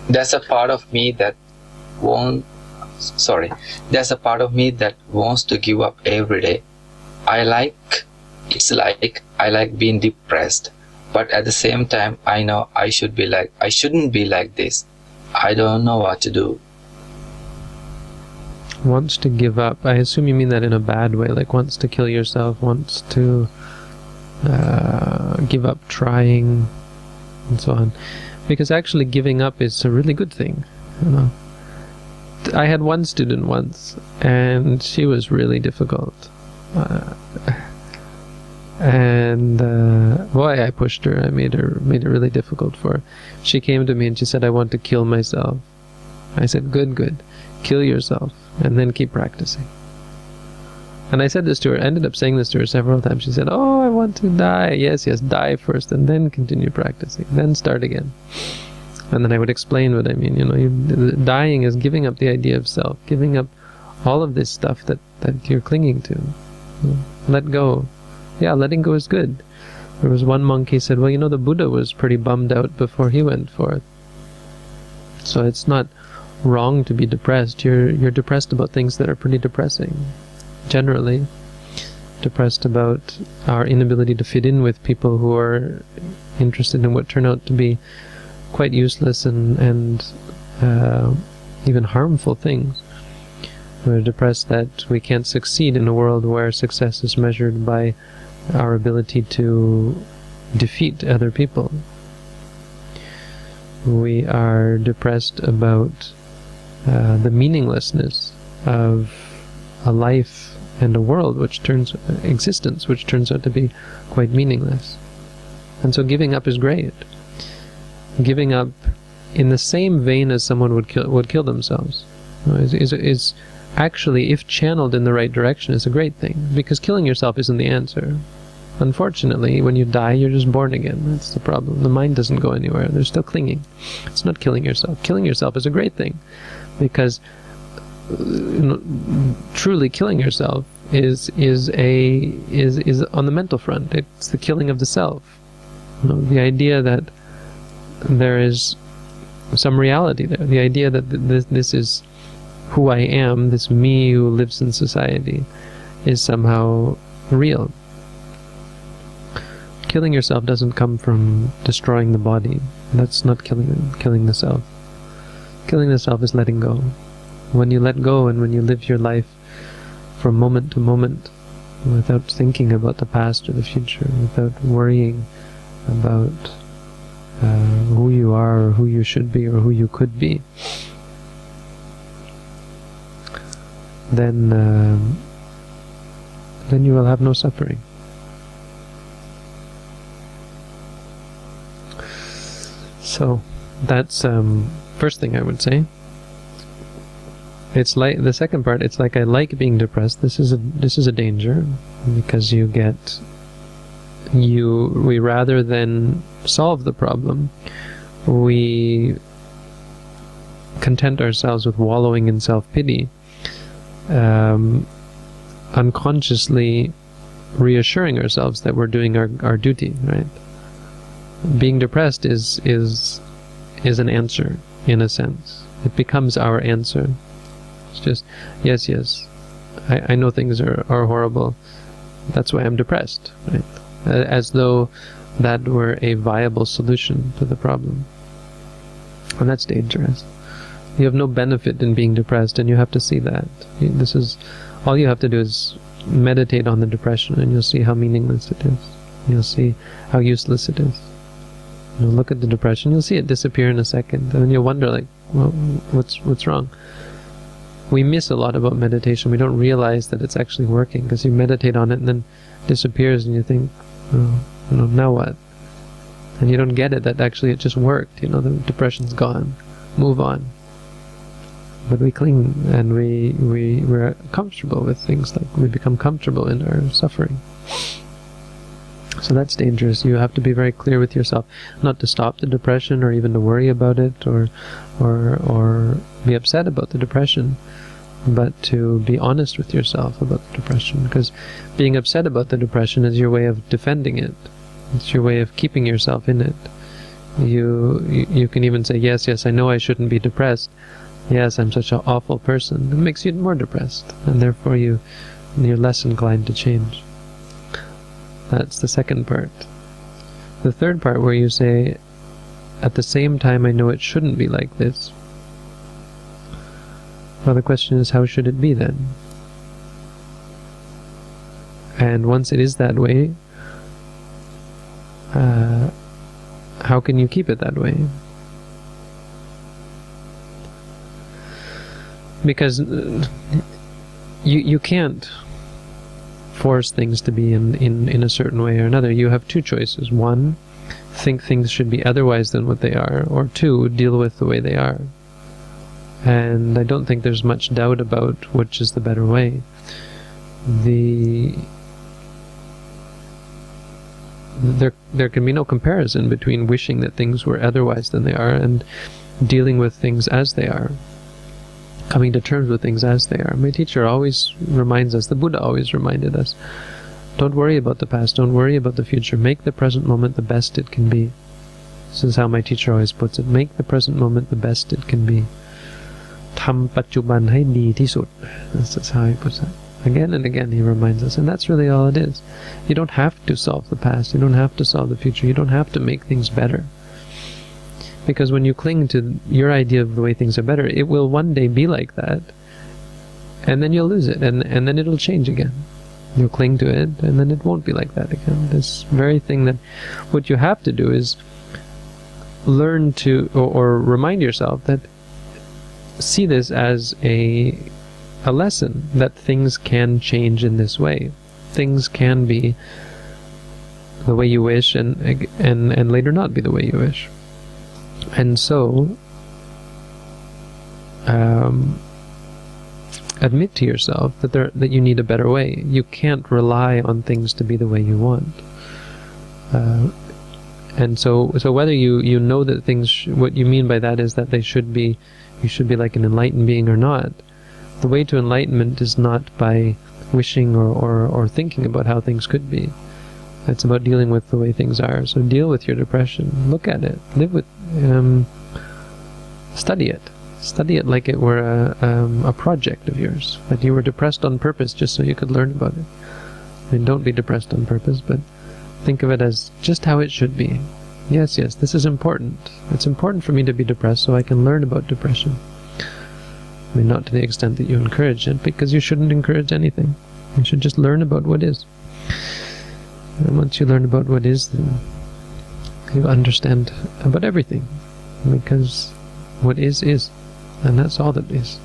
There's a part of me that won't. Sorry. There's a part of me that wants to give up every day. It's like I like being depressed, but at the same time, I know I shouldn't be like this. I don't know what to do. Wants to give up. I assume you mean that in a bad way, like wants to kill yourself, wants to give up trying, and so on. Because actually giving up is a really good thing, you know. I had one student once, and she was really difficult. Boy, I pushed her. I made it really difficult for her. She came to me and she said, I want to kill myself. I said, good. Kill yourself, and then keep practicing. And I said this to her, ended up saying this to her several times. She said, oh, I want to die. Yes, die first, and then continue practicing. Then start again. And then I would explain what I mean. You know, dying is giving up the idea of self, giving up all of this stuff that you're clinging to. You know, let go. Yeah, letting go is good. There was one monk, he said, well, you know, the Buddha was pretty bummed out before he went forth. So it's not wrong to be depressed. You're depressed about things that are pretty depressing. Generally, depressed about our inability to fit in with people who are interested in what turn out to be quite useless and even harmful things. We're depressed that we can't succeed in a world where success is measured by our ability to defeat other people. We are depressed about the meaninglessness of a life and a world existence which turns out to be quite meaningless. And so giving up is great. Giving up in the same vein as someone would kill themselves is actually, if channeled in the right direction, is a great thing, because killing yourself isn't the answer. Unfortunately, when you die, you're just born again. That's the problem. The mind doesn't go anywhere. They're still clinging. It's not killing yourself. Killing yourself is a great thing, because truly killing yourself is on the mental front. It's the killing of the self. You know, the idea that there is some reality there. The idea that this is who I am, this me who lives in society, is somehow real. Killing yourself doesn't come from destroying the body. That's not killing the self. Killing the self is letting go. When you let go and when you live your life from moment to moment without thinking about the past or the future, without worrying about who you are or who you should be or who you could be, then you will have no suffering. So that's first thing I would say. It's like the second part. It's like I like being depressed. This is a danger, because we rather than solve the problem, we content ourselves with wallowing in self-pity, unconsciously reassuring ourselves that we're doing our duty, right? Being depressed is an answer, in a sense. It becomes our answer. It's just, yes, I know things are horrible. That's why I'm depressed, right? As though that were a viable solution to the problem. And that's dangerous. You have no benefit in being depressed, and you have to see that. All you have to do is meditate on the depression, and you'll see how meaningless it is. You'll see how useless it is. You'll look at the depression, you'll see it disappear in a second, and then you'll wonder, like, well, what's wrong? We miss a lot about meditation. We don't realize that it's actually working, because you meditate on it and then it disappears, and you think, oh, now what? And you don't get it, that actually it just worked. The depression's gone. Move on. But we cling, and we're comfortable with things, like we become comfortable in our suffering. So that's dangerous. You have to be very clear with yourself, not to stop the depression or even to worry about it or be upset about the depression, but to be honest with yourself about the depression, because being upset about the depression is your way of defending it. It's your way of keeping yourself in it. You can even say, yes, I know I shouldn't be depressed. Yes, I'm such an awful person. It makes you more depressed, and therefore you're less inclined to change. That's the second part. The third part, where you say, at the same time I know it shouldn't be like this. Well, the question is, how should it be then? And once it is that way, how can you keep it that way? Because you can't force things to be in a certain way or another. You have two choices. One, think things should be otherwise than what they are, or two, deal with the way they are. And I don't think there's much doubt about which is the better way. There can be no comparison between wishing that things were otherwise than they are and dealing with things as they are, coming to terms with things as they are. My teacher always reminds us, the Buddha always reminded us, don't worry about the past, don't worry about the future, make the present moment the best it can be. This is how my teacher always puts it, make the present moment the best it can be. Tham pachuban hai di thi sut. That's how he puts it. Again and again he reminds us, and that's really all it is. You don't have to solve the past, you don't have to solve the future, you don't have to make things better. Because when you cling to your idea of the way things are better, it will one day be like that, and then you'll lose it, and then it'll change again. You'll cling to it, and then it won't be like that again. This very thing that what you have to do is learn to, or remind yourself that, see this as a lesson, that things can change in this way. Things can be the way you wish, and later not be the way you wish. And so, admit to yourself that you need a better way. You can't rely on things to be the way you want. And so whether you know that things, what you mean by that is that you should be like an enlightened being or not. The way to enlightenment is not by wishing or thinking about how things could be. It's about dealing with the way things are. So deal with your depression. Look at it. Live with. Study it. Study it like it were a project of yours. That you were depressed on purpose just so you could learn about it. I mean, don't be depressed on purpose, but think of it as just how it should be. Yes, this is important. It's important for me to be depressed so I can learn about depression. I mean, not to the extent that you encourage it, because you shouldn't encourage anything. You should just learn about what is. And once you learn about what is, then you understand about everything. Because what is, and that's all that is.